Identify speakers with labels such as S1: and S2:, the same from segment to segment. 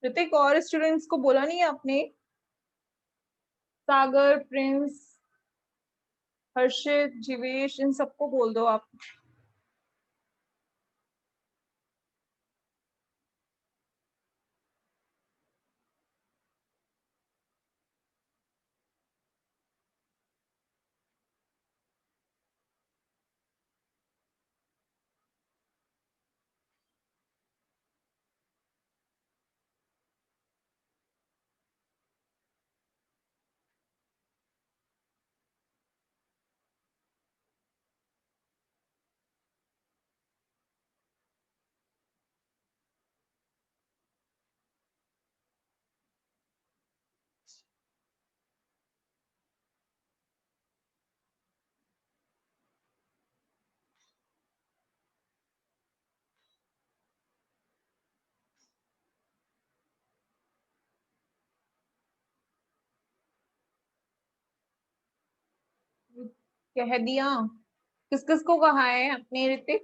S1: ऋतिक, और स्टूडेंट्स को बोला नहीं है आपने? सागर, प्रिंस, हर्षित, जीवेश, इन सबको बोल दो आप। कह दिया? किस किस को कहा है अपने ऋतिक?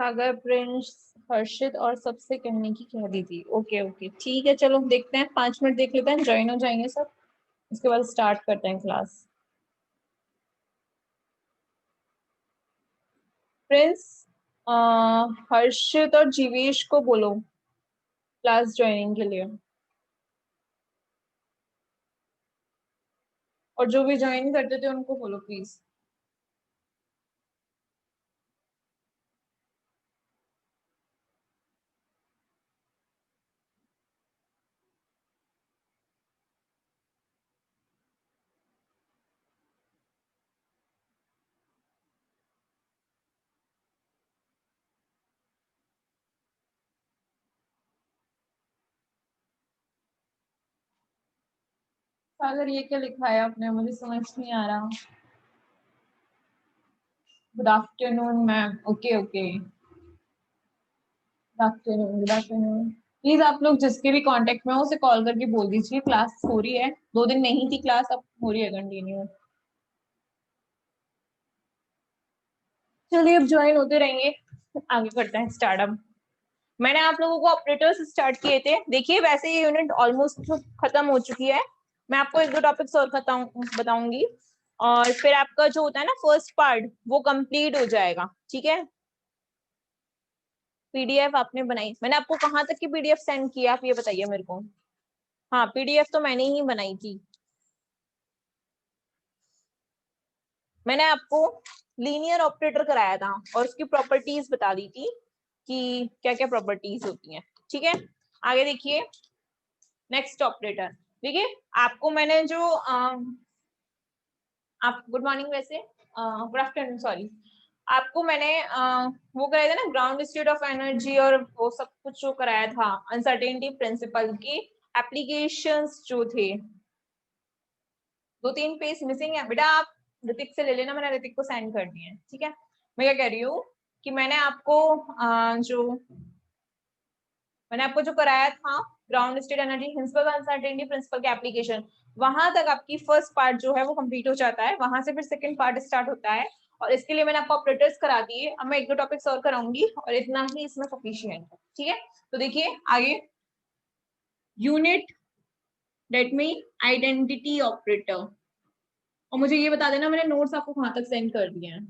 S1: सागर, प्रिंस, हर्षित और सबसे कहने की कह दी थी। ओके ओके, ठीक है, चलो देखते हैं, 5 मिनट देख लेते हैं, ज्वाइन हो जाएंगे सब, उसके बाद स्टार्ट करते हैं क्लास। प्रिंस, हर्षित और जीवेश को बोलो क्लास ज्वाइनिंग के लिए, और जो भी ज्वाइन करते थे उनको बोलो प्लीज। सागर, ये क्या लिखा है आपने? मुझे समझ नहीं आ रहा। Good afternoon ma'am. Okay okay, good afternoon, good afternoon. Please आप लोग जिसके भी कांटेक्ट में हो उसे कॉल करके बोल दीजिए क्लास हो रही है। 2 दिन नहीं थी क्लास, अब हो रही है कंटिन्यू। चलिए अब ज्वाइन होते रहेंगे, आगे करते हैं स्टार्ट। अब मैंने आप लोगों को ऑपरेटर्स स्टार्ट किए थे, देखिए वैसे ये यूनिट ऑलमोस्ट खत्म हो चुकी है। मैं आपको 1-2 टॉपिक्स और बताऊंगी, और फिर आपका जो होता है ना फर्स्ट पार्ट, वो कंप्लीट हो जाएगा, ठीक है। पीडीएफ आपने बनाई? मैंने आपको कहाँ तक की पीडीएफ सेंड किया, आप ये बताइए मेरे को। हाँ, पीडीएफ तो मैंने ही बनाई थी। मैंने आपको लीनियर ऑपरेटर कराया था और उसकी प्रॉपर्टीज बता दी थी कि क्या क्या प्रॉपर्टीज होती हैं, ठीक है। आगे देखिए, नेक्स्ट ऑपरेटर। देखिए आपको मैंने जो आप गुड मॉर्निंग, वैसे गुड आफ्टरनून, सॉरी। आपको मैंने वो कराया था ना, ग्राउंड स्टेट ऑफ एनर्जी और वो सब कुछ जो कराया था, अनसर्टेनिटी प्रिंसिपल की एप्लीकेशंस जो थे। 2-3 पेज मिसिंग है बेटा, आप ऋतिक से ले लेना, मैंने ऋतिक को सेंड कर दिए हैं, ठीक है। मैं क्या कह रही हूँ कि मैंने आपको जो कराया था, ground state energy, Heisenberg uncertainty principle के एप्लीकेशन, वहां तक आपकी फर्स्ट पार्ट जो है वो कंप्लीट हो जाता है, वहां से फिर सेकंड पार्ट स्टार्ट होता है। और इसके लिए मैंने आपको ऑपरेटर्स करा दिए, अब मैं 1-2 टॉपिक्स और कराऊंगी और इतना ही इसमें सफिशिएंट है, ठीक है। तो देखिए आगे, यूनिट डेट में आइडेंटिटी ऑपरेटर। और मुझे ये बता देना, मैंने नोट्स आपको कहाँ तक सेंड कर दिए हैं।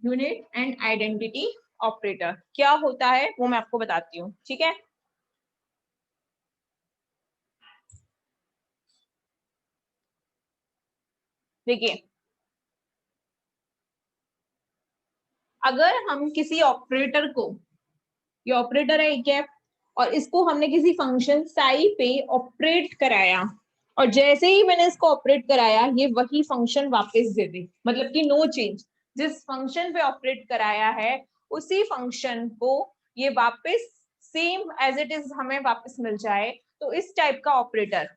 S1: यूनिट एंड आइडेंटिटी ऑपरेटर क्या होता है वो मैं आपको बताती हूँ, ठीक है। देखिए, अगर हम किसी ऑपरेटर को, ये ऑपरेटर है कैप, और इसको हमने किसी फंक्शन साई पे ऑपरेट कराया, और जैसे ही मैंने इसको ऑपरेट कराया ये वही फंक्शन वापस दे दे, मतलब कि नो चेंज, जिस फंक्शन पे ऑपरेट कराया है उसी फंक्शन को ये वापस सेम एज इट इज हमें वापस मिल जाए, तो इस टाइप का ऑपरेटर,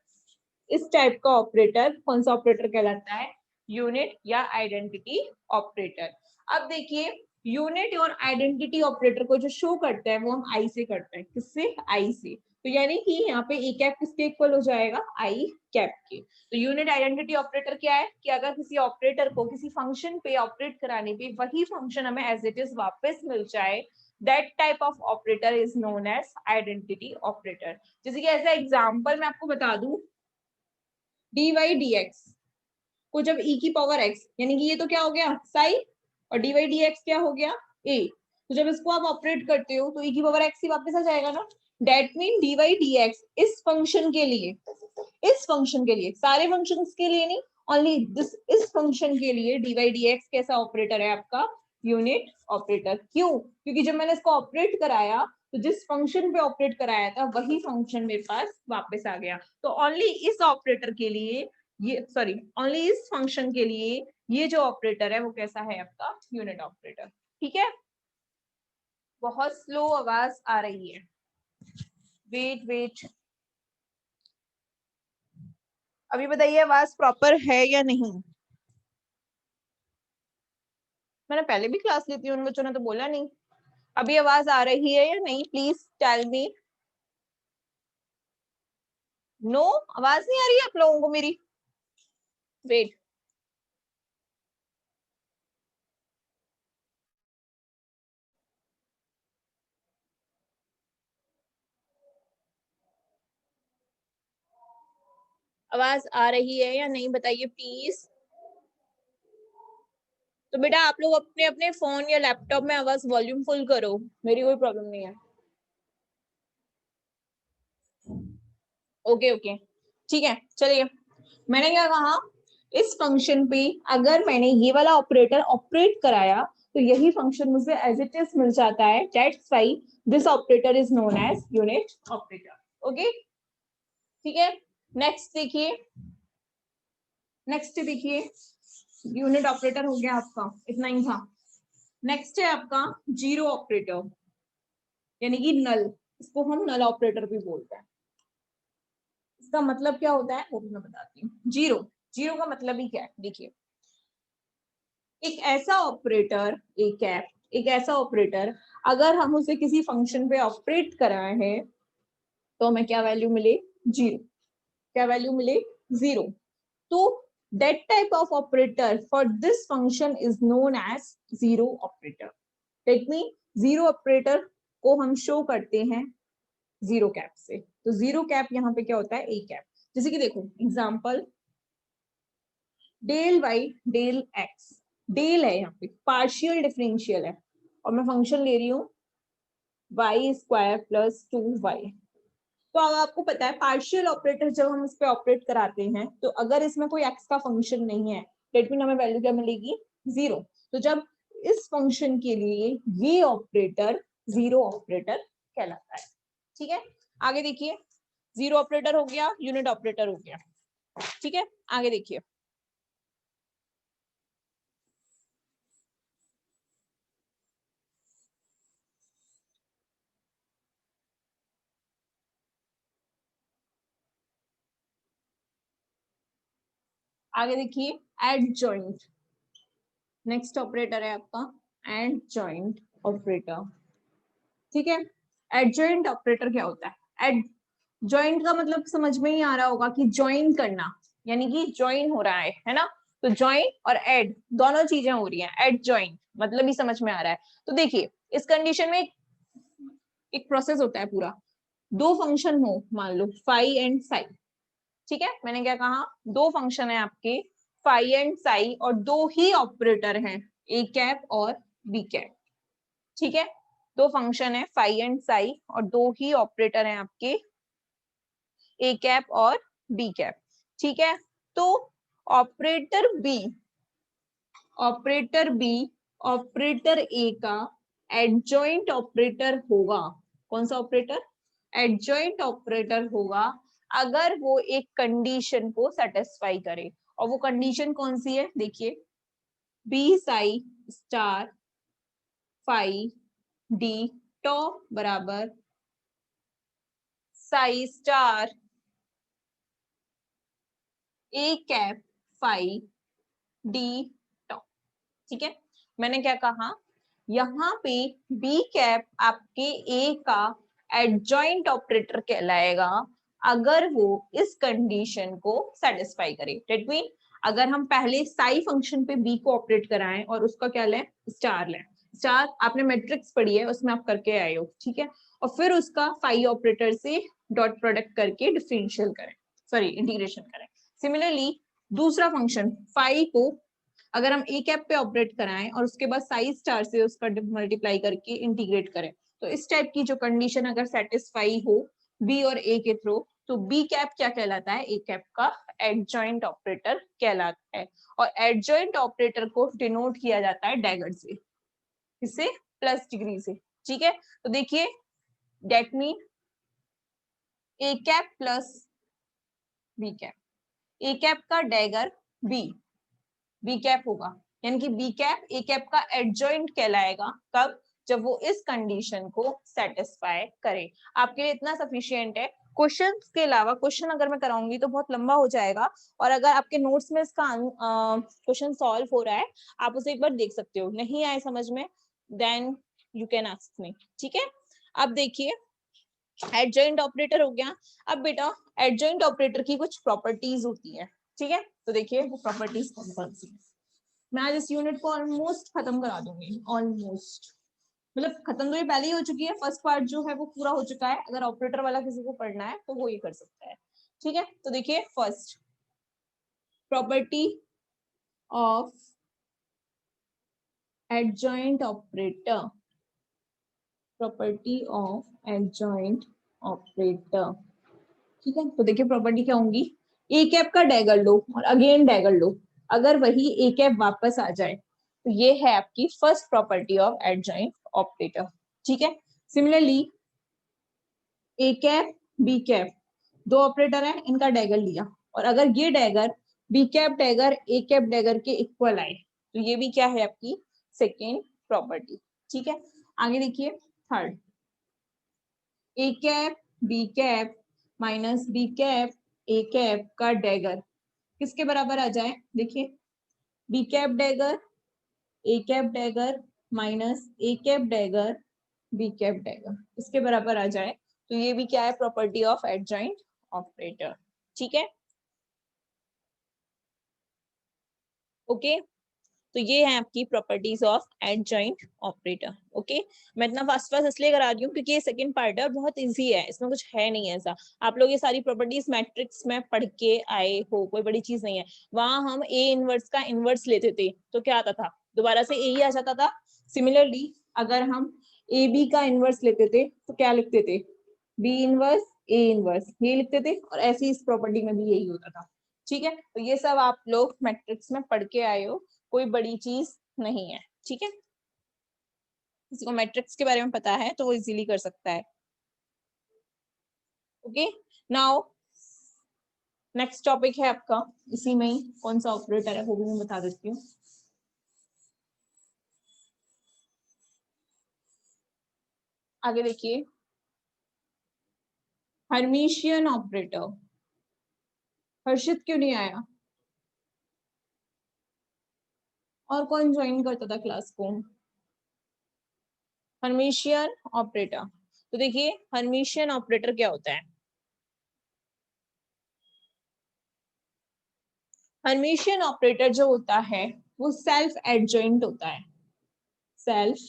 S1: इस टाइप का ऑपरेटर कौन सा ऑपरेटर कहलाता है? यूनिट या आइडेंटिटी ऑपरेटर। अब देखिए, यूनिट और आइडेंटिटी ऑपरेटर को जो शो करता है वो हम आई से करते हैं, किससे? आई से। तो यानी कि यहाँ पे ए कैप किसके इक्वल हो जाएगा? आई कैप के। तो यूनिट आइडेंटिटी ऑपरेटर क्या है कि अगर किसी ऑपरेटर को किसी फंक्शन पे ऑपरेट कराने पे वही फंक्शन हमें एज इट इज वापस मिल जाए, that type of operator is known as identity operator. जैसे कि एज एग्जाम्पल मैं आपको बता दूं, डी वाई डी एक्स को जब e की पावर x, यानी कि ये तो क्या हो गया साई, और डी वाई डी एक्स क्या हो गया a, तो जब इसको आप ऑपरेट करते हो तो e की पावर x ही वापस आ जाएगा ना। That mean d y d x इस फंक्शन के लिए, इस फंक्शन के लिए, सारे फंक्शंस के लिए नहीं, ओनली दिस, इस फंक्शन के लिए डी वाई डी एक्स कैसा ऑपरेटर है आपका? Unit operator. क्यों? क्योंकि जब मैंने इसको ऑपरेट कराया तो जिस फंक्शन पे ऑपरेट कराया था वही फंक्शन मेरे पास वापस आ गया। तो ओनली इस ऑपरेटर के लिए, ये सॉरी, ओनली इस फंक्शन के लिए ये जो ऑपरेटर है वो कैसा है आपका? Unit operator. ठीक है, बहुत स्लो आवाज आ रही है, वेट वेट, अभी बताइए आवाज प्रॉपर है या नहीं? मैंने पहले भी क्लास लेती हूँ, उन बच्चों ने तो बोला नहीं। अभी आवाज आ रही है या नहीं? Please tell me. नो, आवाज नहीं आ रही है आप लोगों को मेरी? वेट, आवाज आ रही है या नहीं बताइए प्लीज। तो बेटा आप लोग अपने अपने फोन या लैपटॉप में आवाज वॉल्यूम फुल करो, मेरी कोई प्रॉब्लम नहीं है। ओके ओके, ठीक है, चलिए। मैंने क्या कहा, इस फंक्शन पे अगर मैंने ये वाला ऑपरेटर ऑपरेट कराया तो यही फंक्शन मुझे एज इट इज मिल जाता है, that's why this operator is known as unit operator. Okay, ठीक है। नेक्स्ट देखिए, नेक्स्ट देखिए, यूनिट ऑपरेटर हो गया आपका, इतना ही था। नेक्स्ट है आपका जीरो ऑपरेटर, यानी कि नल, इसको हम नल ऑपरेटर भी बोलते हैं। इसका मतलब क्या होता है वो भी मैं बताती हूँ। जीरो, जीरो का मतलब ही क्या है? देखिए, एक ऐसा ऑपरेटर, एक कैप, एक ऐसा ऑपरेटर, अगर हम उसे किसी फंक्शन पे ऑपरेट कराए हैं तो हमें क्या वैल्यू मिले? जीरो। क्या वैल्यू मिले? जीरो। तो that type of operator for this function is known as zero operator. Let me, zero operator को हम शो करते हैं जीरो कैप से। तो जीरो कैप यहाँ पे क्या होता है? A cap. जैसे कि देखो example, del y del x, del है यहाँ पे, पार्शियल डिफरेंशियल है, और मैं फंक्शन ले रही हूँ वाई स्क्वायर प्लस 2y। तो अब आपको पता है पार्शियल ऑपरेटर जब हम इस पे ऑपरेट कराते हैं तो अगर इसमें कोई एक्स का फंक्शन नहीं है, डेट मीन हमें वैल्यू क्या मिलेगी? जीरो। तो जब इस फंक्शन के लिए ये ऑपरेटर जीरो ऑपरेटर कहलाता है। ठीक है, आगे देखिए, जीरो ऑपरेटर हो गया, यूनिट ऑपरेटर हो गया। ठीक है, आगे देखिए, आगे देखिए, एड जॉइंट, नेक्स्ट ऑपरेटर है आपका एड जॉइंट ऑपरेटर। ठीक है, एडजॉइंट ऑपरेटर क्या होता है? एड जॉइंट का मतलब समझ में ही आ रहा होगा कि ज्वाइन करना, यानी कि ज्वाइन हो रहा है ना। तो ज्वाइन और ऐड दोनों चीजें हो रही हैं, ऐड ज्वाइन मतलब ही समझ में आ रहा है। तो देखिए, इस कंडीशन में एक प्रोसेस होता है पूरा, दो फंक्शन हो मान लो फाई एंड साई। ठीक है, मैंने क्या कहा, दो फंक्शन है आपके फाई एंड साई, और दो ही ऑपरेटर हैं, ए कैप और बी कैप। ठीक है, दो फंक्शन है फाई एंड साई और दो ही ऑपरेटर हैं आपके ए कैप और बी कैप। ठीक है, तो ऑपरेटर बी ऑपरेटर ए का एडजॉइंट ऑपरेटर होगा। कौन सा ऑपरेटर? एडजॉइंट ऑपरेटर होगा अगर वो एक कंडीशन को सेटिस्फाई करे। और वो कंडीशन कौन सी है? देखिए, B psi star phi D tau बराबर psi star A cap phi D tau. ठीक है, मैंने क्या कहा? यहाँ पे बी कैप आपके ए का एडजॉइंट ऑपरेटर कहलाएगा अगर वो इस कंडीशन को सेटिस्फाई करे। दैट मीन अगर हम पहले साई फंक्शन पे बी को ऑपरेट कराएं और उसका क्या लें? स्टार लें। स्टार आपने मैट्रिक्स पढ़ी है, उसमें आप करके आए हो। ठीक है, और फिर उसका फाई ऑपरेटर से डॉट प्रोडक्ट करके डिफरेंशियल करें, सॉरी इंटीग्रेशन करें। सिमिलरली दूसरा फंक्शन फाई को अगर हम ए कैप पे ऑपरेट कराएं और उसके बाद साई स्टार से उसका मल्टीप्लाई करके इंटीग्रेट करें, तो इस टाइप की जो कंडीशन अगर सेटिस्फाई हो बी और ए के थ्रू, तो बी कैप क्या कहलाता है? ए कैप का एडजॉइंट ऑपरेटर कहलाता है। और एडजॉइंट ऑपरेटर को डिनोट किया जाता है डैगर से, इससे प्लस डिग्री से। ठीक है, तो देखिए that mean A cap plus B cap, A cap का डैगर बी कैप होगा, यानी कि बी कैप ए कैप का एडजॉइंट कहलाएगा। कब? जब वो इस कंडीशन को सेटिस्फाई करे। आपके लिए इतना सफिशियंट है। क्वेश्चन के अलावा क्वेश्चन अगर मैं कराऊंगी तो बहुत लंबा हो जाएगा, और अगर आपके नोट्स में इसका क्वेश्चन सॉल्व हो रहा है, आप उसे एक बार देख सकते हो। नहीं आए समझ में, then you can ask me. ठीक है, अब देखिए एडजॉइंट ऑपरेटर हो गया। अब बेटा एडजॉइंट ऑपरेटर की कुछ प्रॉपर्टीज होती है। ठीक है, तो देखिए वो प्रॉपर्टीज कौन कौन सी है। मैं आज इस यूनिट को ऑलमोस्ट खत्म करा दूंगी, ऑलमोस्ट, मतलब खत्म तो ये पहले ही हो चुकी है। फर्स्ट पार्ट जो है वो पूरा हो चुका है। अगर ऑपरेटर वाला किसी को पढ़ना है तो वो ये कर सकता है। ठीक है, तो देखिए first property of adjoint operator, property of adjoint operator. ठीक है, तो देखिए प्रॉपर्टी क्या होंगी? ए कैप का डैगर लो और अगेन डैगर लो, अगर वही ए कैप वापस आ जाए तो ये है आपकी first property of adjoint operator. ठीक है, सिमिलरली ए कैप बी कैप दो ऑपरेटर है, इनका डैगर लिया, और अगर ये dagger B cap dagger A cap dagger के इक्वल आए तो ये भी क्या है? आपकी सेकेंड प्रॉपर्टी। ठीक है, आगे देखिए third, A cap B cap minus B cap A cap का डैगर किसके बराबर आ जाए? देखिए B cap dagger A cap dagger minus A cap dagger B cap dagger इसके बराबर आ जाए, तो ये भी क्या है? Property of adjoint operator. ठीक है, ओके, तो ये है आपकी properties of adjoint operator. Okay, मैं इतना फास्ट फास्ट इसलिए करा रही हूँ क्योंकि ये सेकंड पार्ट है और बहुत इजी है, इसमें कुछ है नहीं ऐसा। आप लोग ये सारी प्रॉपर्टीज मैट्रिक्स में पढ़ के आए हो, कोई बड़ी चीज नहीं है। वहां हम ए इनवर्स का इनवर्स लेते थे तो क्या आता था? दोबारा से ए ही आ जाता था। सिमिलरली अगर हम ए बी का इनवर्स लेते थे तो क्या लिखते थे? बी इनवर्स ए इनवर्स, ये लिखते थे, और ऐसी इस प्रॉपर्टी में भी यही होता था। ठीक है, तो ये सब आप लोग मैट्रिक्स में पढ़ के आए हो, कोई बड़ी चीज नहीं है। ठीक है, किसी को मैट्रिक्स के बारे में पता है तो वो इजीली कर सकता है। ओके, नाउ नेक्स्ट टॉपिक है आपका, इसी में ही कौन सा ऑपरेटर है वो भी मैं बता देती हूँ। आगे देखिए हर्मिशियन ऑपरेटर। हर्षित क्यों नहीं आया? और कौन ज्वाइन करता था क्लास को? हर्मिशियन ऑपरेटर, तो देखिए हर्मिशियन ऑपरेटर क्या होता है? हर्मिशियन ऑपरेटर जो होता है वो सेल्फ एडजॉइंट होता है। सेल्फ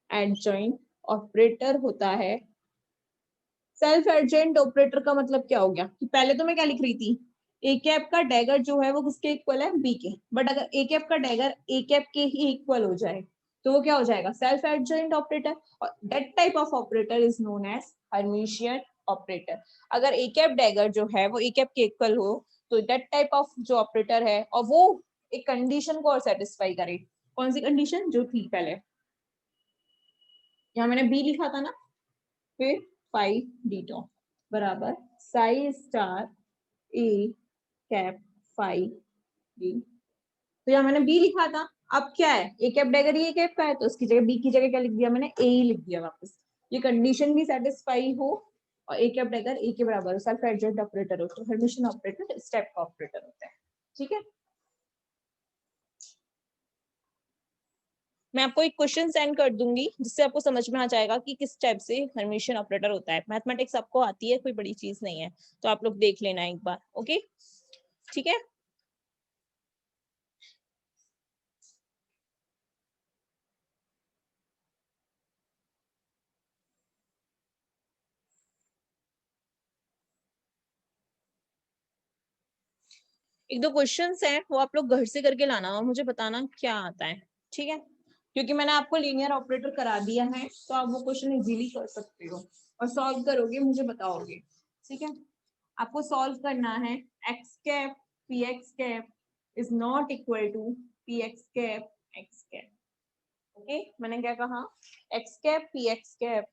S1: एडजॉइंट ऑपरेटर होता है। सेल्फ एडजॉइंट ऑपरेटर का मतलब क्या हो गया कि पहले तो मैं क्या लिख रही थी? ए कैप का डैगर जो है वो किसके इक्वल है? बी के। बट अगर ए कैप का डैगर ए कैप के ही इक्वल हो जाए तो वो क्या हो जाएगा, सेल्फ एडजॉइंट ऑपरेटर, और that type of operator is known as Hermitian operator. अगर ए कैप डैगर जो है वो ए कैप के इक्वल हो, तो दैट टाइप ऑफ जो ऑपरेटर है, और वो एक कंडीशन को और सेटिस्फाई करे। कौन सी कंडीशन जो थी पहले, यहाँ मैंने बी लिखा था ना, फिर फाइव डीटो बराबर psi star A cap five B, तो यहाँ मैंने बी लिखा था। अब क्या है, ए कैप डैगर ये कैप का है, तो उसकी जगह बी की जगह क्या लिख दिया मैंने, ए ही लिख दिया वापस। ये कंडीशन भी सेटिस्फाई हो और ए कैप डैगर ए के बराबर हो, सेल्फ एडजॉइंट ऑपरेटर हो, तो हर्मिशियन ऑपरेटर इस टाइप का ऑपरेटर होता है। ठीक है, मैं आपको एक क्वेश्चन सेंड कर दूंगी जिससे आपको समझ में आ जाएगा कि किस टाइप से हर्मिशियन ऑपरेटर होता है। मैथमेटिक्स आपको आती है, कोई बड़ी चीज नहीं है, तो आप लोग देख लेना एक बार। ओके, ठीक है। एक दो क्वेश्चंस हैं, वो आप लोग घर से करके लाना और मुझे बताना क्या आता है। ठीक है, क्योंकि मैंने आपको लीनियर ऑपरेटर करा दिया है, तो आप वो क्वेश्चन इजीली कर सकते हो और सॉल्व करोगे, मुझे बताओगे। ठीक है, आपको सॉल्व करना है, X cap P X cap is not equal to P X cap X cap. Okay, मैंने क्या कहा, X cap P X cap,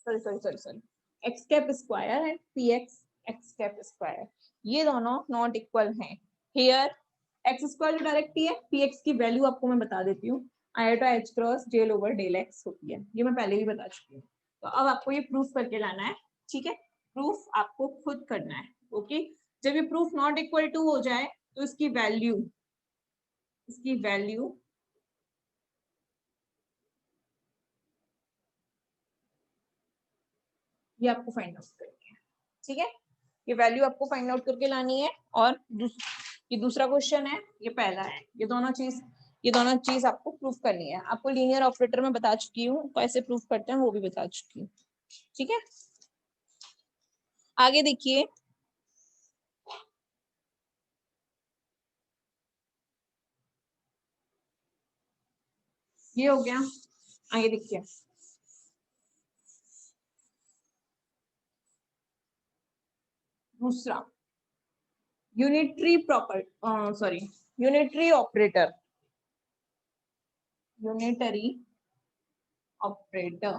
S1: sorry sorry sorry sorry, X cap square है P X X cap square, ये दोनों not equal हैं। Here X square जो direct ही है, पी एक्स की वैल्यू आपको मैं बता देती हूँ, iota h cross del over del x होती है, ये मैं पहले ही बता चुकी हूँ। तो अब आपको ये प्रूफ करके लाना है। ठीक है, प्रूफ आपको खुद करना है। ओके, जब ये प्रूफ नॉट इक्वल टू हो जाए, तो इसकी वैल्यू ये आपको फाइंड आउट करनी है। ठीक है, ये वैल्यू आपको फाइंड आउट करके लानी है। और ये दूसरा क्वेश्चन है, ये पहला है, ये दोनों चीज आपको प्रूफ करनी है। आपको लीनियर ऑपरेटर में बता चुकी हूँ, कैसे प्रूफ करते हैं वो भी बता चुकी हूँ। ठीक है, आगे देखिए, ये हो गया। आगे देखिए, दूसरा unitary proper sorry unitary operator, unitary operator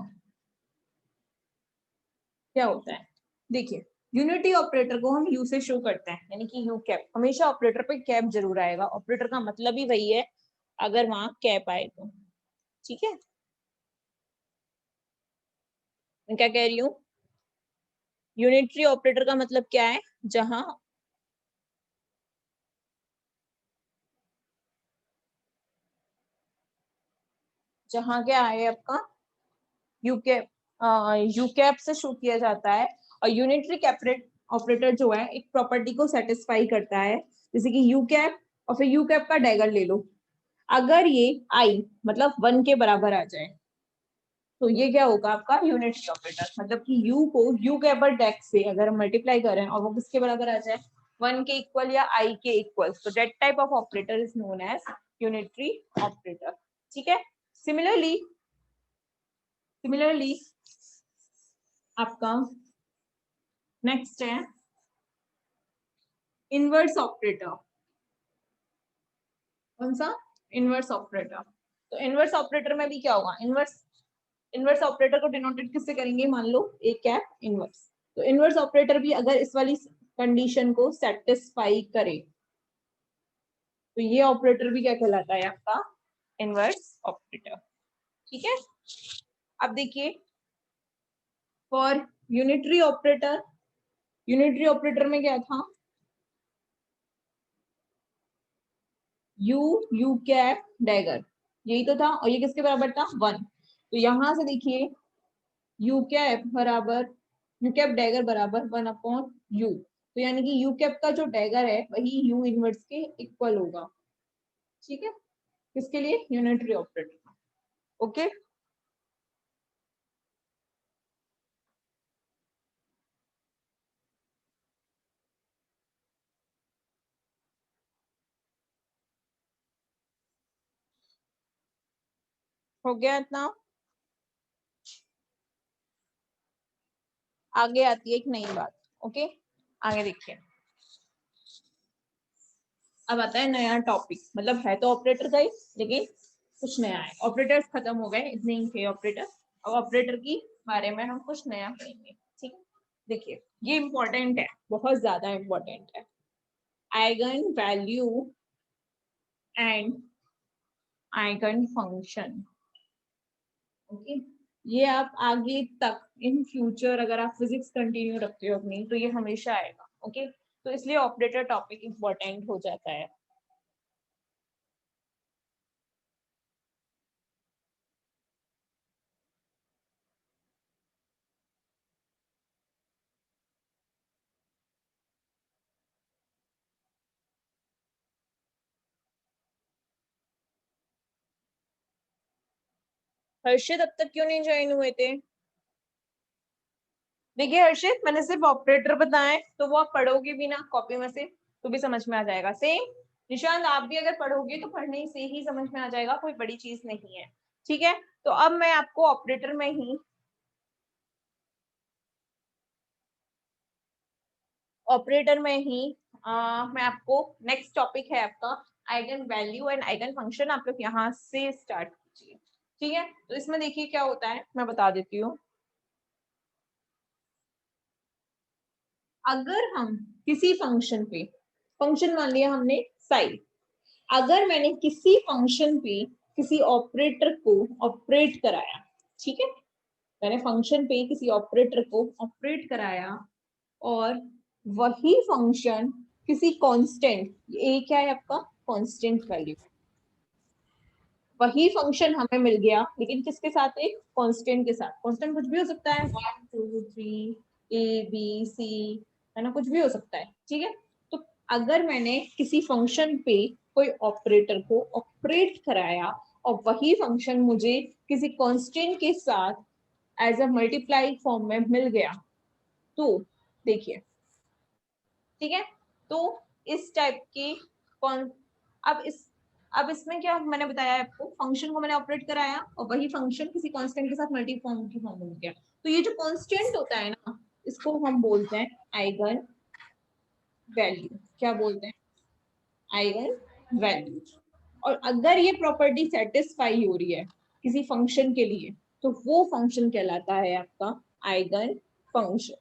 S1: क्या होता है। देखिए, यूनिटी ऑपरेटर को हम यू से शो करते हैं, यानी कि यू कैप, हमेशा ऑपरेटर पे कैप जरूर आएगा, ऑपरेटर का मतलब ही वही है अगर वहां कैप आए तो। ठीक है, मैं क्या कह रही हूँ, यूनिटरी ऑपरेटर का मतलब क्या है, जहां जहां क्या है आपका, यू कैप, यू कैप से शो किया जाता है। और यूनिटरी कैपरेट ऑपरेटर जो है एक प्रॉपर्टी को सेटिस्फाई करता है, जैसे कि यू कैप और फिर यू कैप का डैगर ले लो, अगर ये आई मतलब 1 के बराबर आ जाए, तो ये क्या होगा आपका यूनिटरी ऑपरेटर, मतलब कि u को u के अपर डेक से अगर हम मल्टीप्लाई करें और वो किसके बराबर आ जाए, 1 के इक्वल या i के इक्वल, तो that type of operator is known as unitary operator. ठीक है, सिमिलरली सिमिलरली आपका नेक्स्ट है इनवर्स ऑपरेटर। कौन सा, इनवर्स ऑपरेटर। तो इनवर्स ऑपरेटर में भी क्या होगा, इनवर्स ऑपरेटर को डिनोटेड किससे करेंगे, मान लो ए कैप इनवर्स, तो इनवर्स ऑपरेटर भी अगर इस वाली कंडीशन को सेटिस्फाई करे, तो ये ऑपरेटर भी क्या कहलाता है आपका, इनवर्स ऑपरेटर। ठीक है, अब देखिए for unitary operator, unitary operator में क्या था, यू यू कैप डैगर, यही तो था, और ये किसके बराबर था, 1। तो यहां से देखिए यू कैप बराबर, यू कैप डैगर बराबर 1/u, तो यानी कि यू कैप का जो डैगर है वही यू इनवर्स के इक्वल होगा। ठीक है, किसके लिए, यूनिटरी ऑपरेटर। ओके, हो गया इतना। आगे आती है एक नई बात। ओके, आगे देखिए। अब आता है नया टॉपिक, मतलब है तो ऑपरेटर का ही, लेकिन कुछ नया है। ऑपरेटर्स खत्म हो गए, इतने ही थे ऑपरेटर। अब ऑपरेटर की बारे में हम कुछ नया पढ़ेंगे। ठीक है, देखिए ये इंपॉर्टेंट है, बहुत ज्यादा इंपॉर्टेंट है। Eigen value and eigen function. Okay, ये आप आगे तक इन फ्यूचर अगर आप फिजिक्स कंटिन्यू रखते हो अपनी, तो ये हमेशा आएगा। ओके, तो इसलिए ऑपरेटर टॉपिक इंपॉर्टेंट हो जाता है। हर्षित अब तक क्यों नहीं ज्वाइन हुए थे? देखिए हर्षित, मैंने सिर्फ ऑपरेटर बताए, तो वो आप पढ़ोगे भी ना कॉपी में से तो भी समझ में आ जाएगा। सेम निशांत, आप भी अगर पढ़ोगे तो पढ़ने से ही समझ में आ जाएगा, कोई बड़ी चीज नहीं है। ठीक है, तो अब मैं आपको ऑपरेटर में ही मैं आपको नेक्स्ट टॉपिक है आपका eigen value and eigen function. आप लोग यहाँ से स्टार्ट कीजिए। ठीक है, तो इसमें देखिए क्या होता है, मैं बता देती हूँ। अगर हम किसी फंक्शन पे, फंक्शन मान लिया हमने साई, अगर मैंने किसी फंक्शन पे किसी ऑपरेटर को ऑपरेट कराया, ठीक है, मैंने फंक्शन पे किसी ऑपरेटर को ऑपरेट कराया और वही फंक्शन किसी कांस्टेंट, ये क्या है आपका कांस्टेंट वैल्यू, वही फंक्शन हमें मिल गया लेकिन किसके साथ, एक कांस्टेंट के साथ। कांस्टेंट कुछ भी हो सकता है, 1 2 3 ABC, है ना, कुछ भी हो सकता है। ठीक है, तो अगर मैंने किसी फंक्शन पे कोई ऑपरेटर को ऑपरेट कराया और वही फंक्शन मुझे किसी कांस्टेंट के साथ एज अ मल्टीप्लाई फॉर्म में मिल गया, तो देखिए, ठीक है, तो इस टाइप की कौन, अब इस अब इसमें क्या मैंने बताया आपको, फंक्शन को मैंने ऑपरेट कराया और वही फंक्शन किसी कांस्टेंट के साथ मल्टी फॉर्म की फॉर्म में गया, तो ये जो कांस्टेंट होता है ना, इसको हम बोलते हैं आइगन वैल्यू। क्या बोलते हैं? Eigen value. और अगर ये प्रॉपर्टी सेटिस्फाई हो रही है किसी फंक्शन के लिए, तो वो फंक्शन कहलाता है आपका आइगन फंक्शन।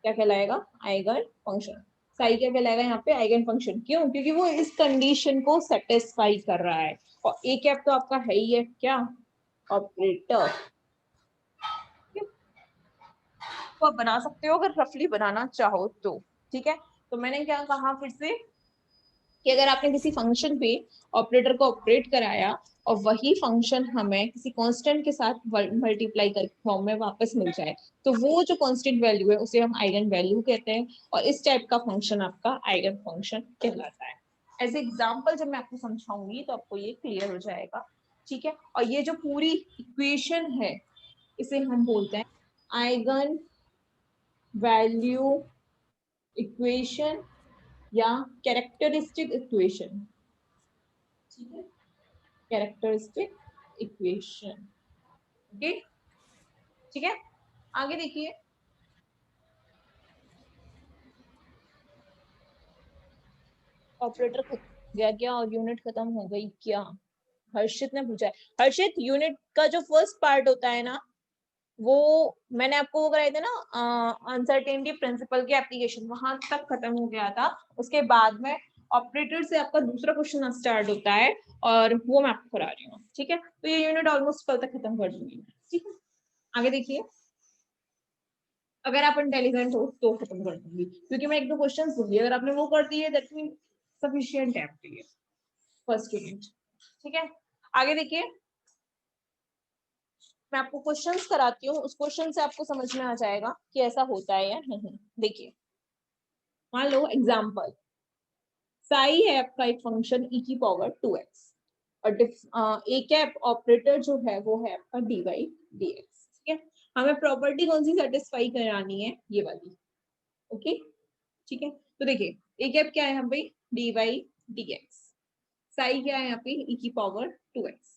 S1: क्या कहलाएगा? Eigen function. साई क्या कहलाएगा यहाँ पे? Eigen function. क्यों? क्योंकि वो इस कंडीशन को सेटिस्फाई कर रहा है। और ए कैप तो आपका है ही है क्या? ऑपरेटर। तो आप बना सकते हो अगर रफली बनाना चाहो तो। ठीक है, तो मैंने क्या कहा फिर से कि अगर आपने किसी फंक्शन पे ऑपरेटर को ऑपरेट कराया और वही फंक्शन हमें किसी कांस्टेंट के साथ मल्टीप्लाई कर फॉर्म में वापस मिल जाए, तो वो जो कांस्टेंट वैल्यू है उसे हम आइगन वैल्यू कहते हैं और इस टाइप का फंक्शन आपका आइगन फंक्शन कहलाता है। एज एग्जाम्पल जब मैं आपको समझाऊंगी तो आपको ये क्लियर हो जाएगा। ठीक है, और ये जो पूरी इक्वेशन है इसे हम बोलते हैं आइगन वैल्यू इक्वेशन या कैरेक्टरिस्टिक इक्वेशन। ठीक है, कैरेक्टरिस्टिक इक्वेशन। ओके, ठीक है, आगे देखिए। ऑपरेटर खत्म हो गया क्या और यूनिट खत्म हो गई क्या? हर्षित ने पूछा है। हर्षित, यूनिट का जो फर्स्ट पार्ट होता है ना, वो मैंने आपको वो कराए थे ना, अनसर्टेनिटी प्रिंसिपल की एप्लीकेशन, वहां तक खत्म हो गया था। उसके बाद में ऑपरेटर से आपका दूसरा क्वेश्चन स्टार्ट होता है और वो मैं आपको करा रही हूँ। ठीक है, तो ये यूनिट ऑलमोस्ट कल तक खत्म कर दूंगी। ठीक है, आगे देखिए। अगर आप इंटेलिजेंट हो तो खत्म कर दूंगी, क्योंकि मैं एक दो क्वेश्चन दूंगी, अगर आपने वो कर दिए दैट मीन सफिशिएंट है आपके लिए फर्स्ट यूनिट। ठीक है, आगे देखिए। मैं आपको क्वेश्चंस कराती हूँ, उस क्वेश्चन से आपको समझ में आ जाएगा कि ऐसा होता है या नहीं। देखिए, मान लो एग्जाम्पल, साई है आपका एक फंक्शन e की पावर 2x और ए कैप ऑपरेटर जो है वो है आपका dy dx। ठीक है, हमें प्रॉपर्टी कौन सी सेटिस्फाई करानी है? ये वाली। ओके, ठीक है, तो देखिए ए कैप क्या है यहाँ पे? dy dx। साई क्या है यहाँ पे? e की पावर 2x।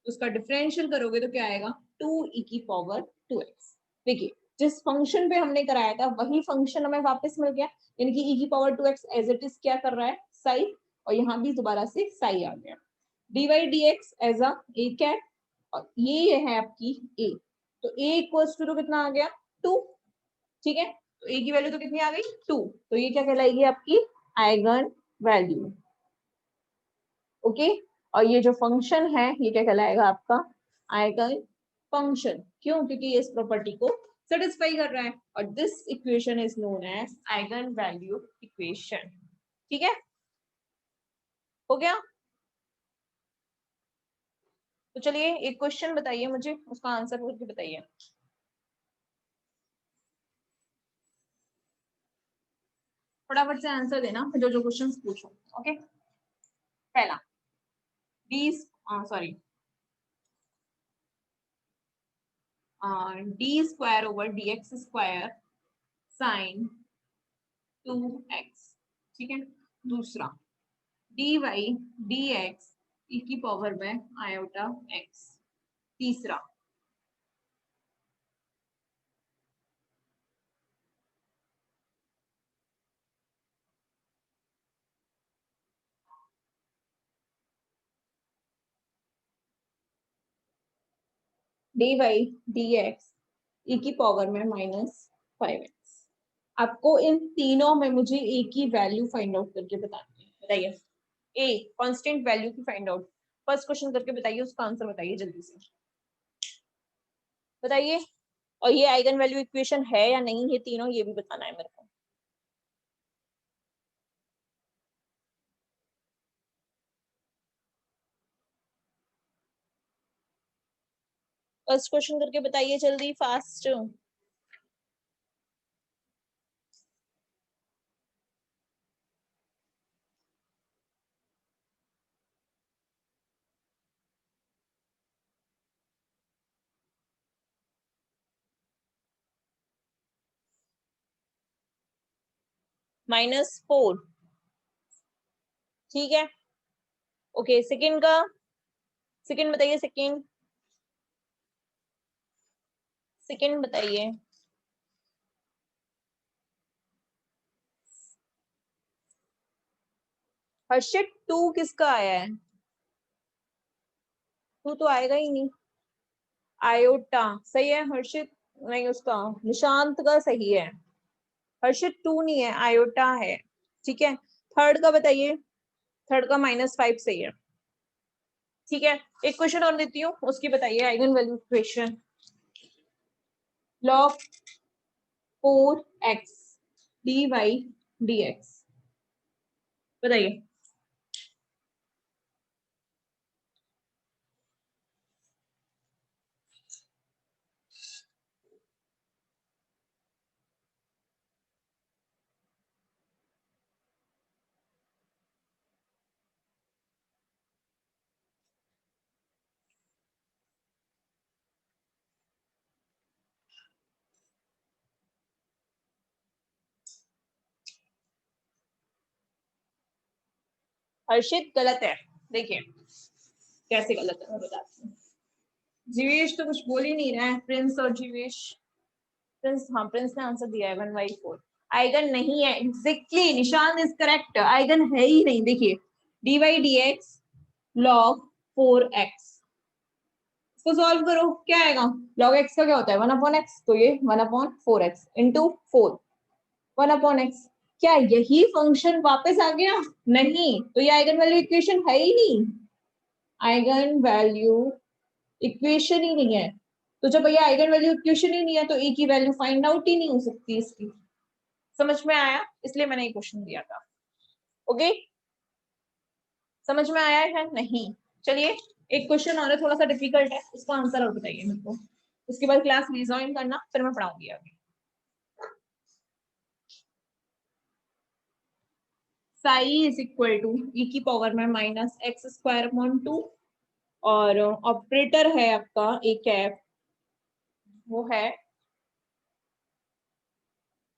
S1: उसका डिफरेंशियल करोगे तो क्या आएगा 2e की पावर 2x। देखिए जिस फंक्शन पे हमने कराया था वही फंक्शन हमें वापस मिल गया, यानी कि e की power 2x as it is क्या कर रहा है साई, और यहाँ भी दोबारा से साई आ गया। dy dx as a cat, और ये है आपकी a, तो a इक्वल्स टू कितना आ गया 2। ठीक है, तो a की वैल्यू तो कितनी आ गई 2, तो ये क्या कहलाएगी आपकी आइगन वैल्यू। ओके, और ये जो फंक्शन है ये क्या कहलाएगा आपका आइगन फंक्शन। क्यों? क्योंकि ये इस प्रॉपर्टी को सेटिस्फाई कर रहा है, और this equation is known as eigenvalue equation. ठीक है, हो गया। तो चलिए एक क्वेश्चन बताइए मुझे, उसका आंसर करके बताइए। फटाफट से आंसर देना जो जो क्वेश्चंस पूछो। ओके, पहला D sorry D square over D x square sine 2x। ठीक है, दूसरा डी वाई डी एक्स ई की पावर में आयोटा एक्स। तीसरा डी वाई डी एक्स ई की पावर में -5x। आपको इन तीनों में मुझे ए की वैल्यू फाइंड आउट करके बतानी है। बताइए, ए कांस्टेंट वैल्यू की फाइंड आउट। फर्स्ट क्वेश्चन करके बताइए, उसका आंसर बताइए जल्दी से बताइए। और ये आइगन वैल्यू इक्वेशन है या नहीं, ये तीनों ये भी बताना है मेरे को। फर्स्ट क्वेश्चन करके बताइए जल्दी फास्ट। -4। ठीक है, ओके सेकंड का, सेकंड बताइए, सेकंड सेकंड बताइए। हर्षित 2 किसका आया है? 2 तो आएगा ही नहीं। आयोटा सही है हर्षित, नहीं उसका निशांत का सही है। हर्षित 2 नहीं है, आयोटा है। ठीक है, थर्ड का बताइए। थर्ड का -5 सही है। ठीक है, एक क्वेश्चन और देती हूँ, उसकी बताइए eigen value equation. log 4x dy dx बताइए। हर्षित गलत है, देखिए कैसे गलत है मैं बताती हूँ। जीवेश तो कुछ बोल ही नहीं रहा है, प्रिंस और जीवेश। प्रिंस, हाँ प्रिंस ने आंसर दिया है 1/4। आइगन नहीं है, एग्जैक्टली निशान इज करेक्ट, आइगन है ही नहीं। देखिए dy dx log 4x, इसको सॉल्व करो क्या आएगा। log x का क्या होता है 1/x, तो ये 1/4x इंटू 4 1/x। क्या यही फंक्शन वापस आ गया? नहीं, तो ये आइगन वैल्यू इक्वेशन है ही नहीं, आइगन वैल्यू इक्वेशन ही नहीं है। तो जब ये आइगन वैल्यू इक्वेशन ही नहीं है तो ए की वैल्यू फाइंड आउट ही नहीं हो सकती इसकी। समझ में आया? इसलिए मैंने ये क्वेश्चन दिया था। ओके, समझ में आया है नहीं? चलिए एक क्वेश्चन और है, थोड़ा सा डिफिकल्ट है, उसका आंसर और बताइए मेरे को। उसके बाद क्लास रिजॉइन करना, फिर मैं पढ़ाऊंगी आगे। साई इज इक्वल टू ई की पावर में -x² 2, और ऑपरेटर है आपका ए कैप, वो है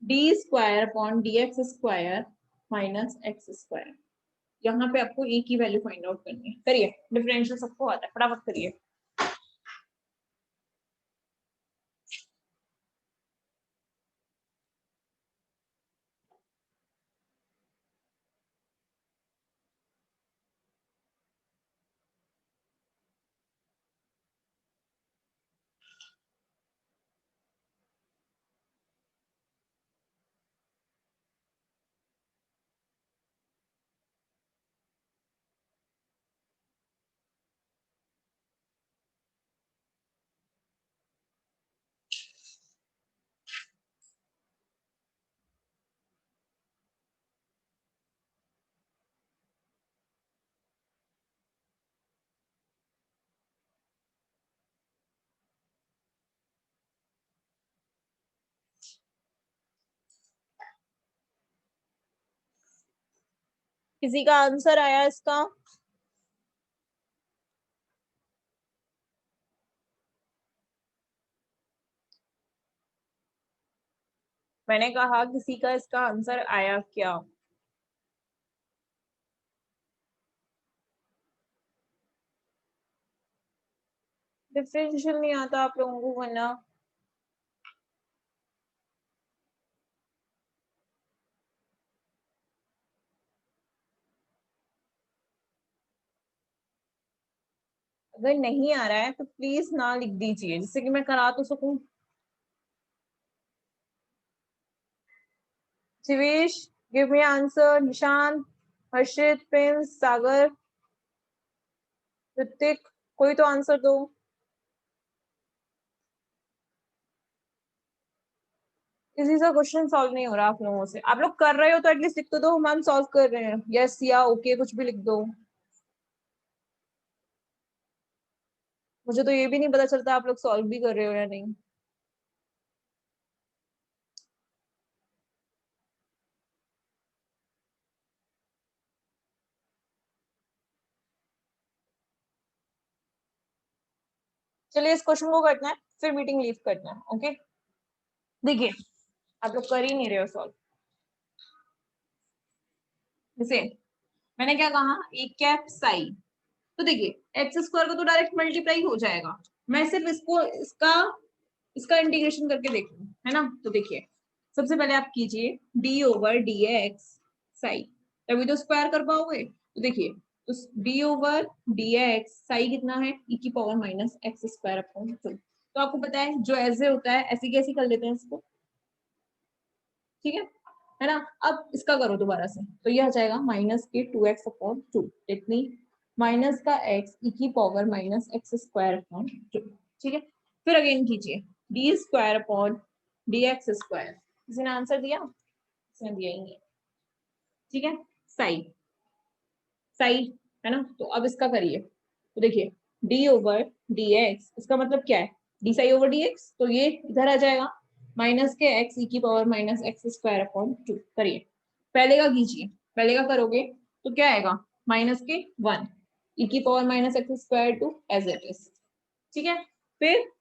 S1: d²/dx² -x²। यहाँ पे आपको ए की वैल्यू फाइंड आउट करनी है। करिए, डिफरेंशियल सबको आता है, फटाफट करिए। किसी का आंसर आया इसका? मैंने कहा किसी का इसका आंसर आया क्या? डिफरेंशियल नहीं आता आप लोगों को वरना? अगर नहीं आ रहा है तो प्लीज ना लिख दीजिए, जिससे कि मैं करा तो सकूं। Shivesh, give me answer. Nishant, Harshit, Prince, Sagar, Hrithik, कोई तो आंसर दो। किसी का क्वेश्चन सॉल्व नहीं हो रहा आप लोगों से। आप लोग कर रहे हो तो एटलीस्ट लिख तो दो, हम सॉल्व कर रहे हैं, यस या ओके कुछ भी लिख दो। मुझे तो ये भी नहीं पता चलता आप लोग सॉल्व भी कर रहे हो या नहीं। चलिए इस क्वेश्चन को करना है, फिर मीटिंग लीव करना है। ओके, देखिए आप लोग कर ही नहीं रहे हो सॉल्व। जैसे मैंने क्या कहा, ए कैप साई, तो देखिए एक्स स्क्वायर का तो डायरेक्ट मल्टीप्लाई हो जाएगा। मैं सिर्फ इसको इसका इसका इंटीग्रेशन करके देख लूं, है ना। तो देखिए सबसे पहले आप कीजिए D over D x Sai, तभी तो स्क्वायर कर पाओगे। तो देखिए तो D over D x Sai कितना है, ई की power minus x square upon 2। तो आपको पता है जो ऐसे होता है ऐसे कैसे कर लेते हैं इसको, ठीक है ना। अब इसका करो दोबारा से, तो ये आ जाएगा माइनस के 2x अपॉन 2, इतनी माइनस का x ई की power minus x square upon 2, ठीक है। फिर अगेन कीजिए D square upon D x square. किसी ने आंसर दिया? किसी ने दिया ही नहीं, ठीक है। साई साई है ना, तो अब इसका करिए। तो देखिए डी ओवर डी एक्स, इसका मतलब क्या है, D Sai over D x, तो ये इधर आ जाएगा माइनस के एक्स ई की power minus x square upon 2। करिए, पहले का कीजिए, पहले का करोगे तो क्या आएगा, माइनस के 1 ई की power minus x square 2 as it is, ठीक है। फिर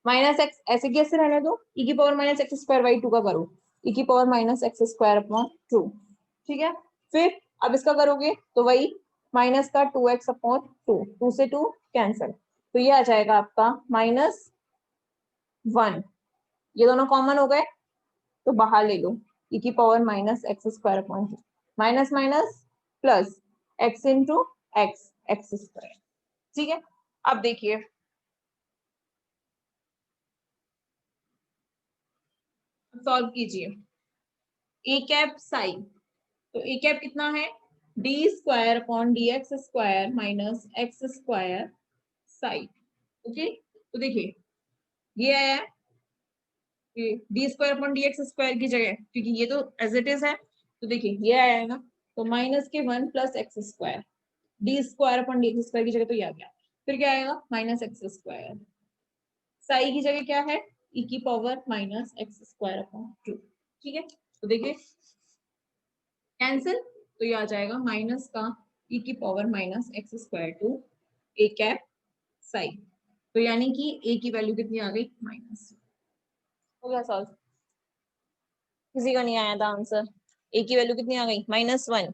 S1: माइनस एक्स ऐसे कैसे रहने दो, ई की power minus x square by 2 का करो, ई की power minus x square upon 2, ठीक है। फिर अब इसका करोगे तो वही माइनस का 2x अपॉन 2, 2 से 2 कैंसिल, तो ये आ जाएगा आपका -1। ये दोनों कॉमन हो गए तो बाहर ले लो, ई की power minus x square upon 2, minus minus plus x into x x square, ठीक है। अब देखिए सॉल्व कीजिए, ए कैप साई, तो ए कैप कितना है, D square upon D x square minus x square Sai, okay. तो देखिए ये आया D square upon D x square की जगह, क्योंकि ये तो एज इट इज है, तो देखिए ये आया है ना, तो माइनस के 1 plus x square, D square upon D x square की जगह तो ये आ गया। फिर क्या आएगा, माइनस एक्स स्क्वायर, साई की जगह क्या है, ई की power minus x square upon 2, ठीक है। तो देखिए कैंसिल, तो ये आ जाएगा माइनस का ई की power minus x square two A cap psi, तो यानी कि ए की वैल्यू कितनी आ गई, माइनस। हो गया सॉल्व। किसी का नहीं आया था आंसर, ए की वैल्यू कितनी आ गई, -1,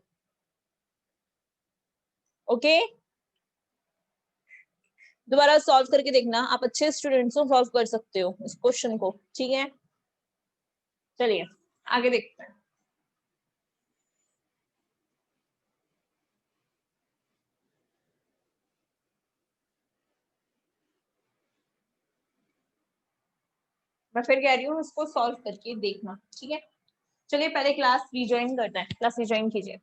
S1: ओके। दोबारा सॉल्व करके देखना, आप अच्छे स्टूडेंट्स हो, सॉल्व कर सकते हो इस क्वेश्चन को, ठीक है। चलिए आगे देखते हैं। मैं फिर कह रही हूँ इसको सॉल्व करके देखना, ठीक है। चलिए पहले क्लास रिज्वाइन करते हैं, क्लास रिज्वाइन कीजिए।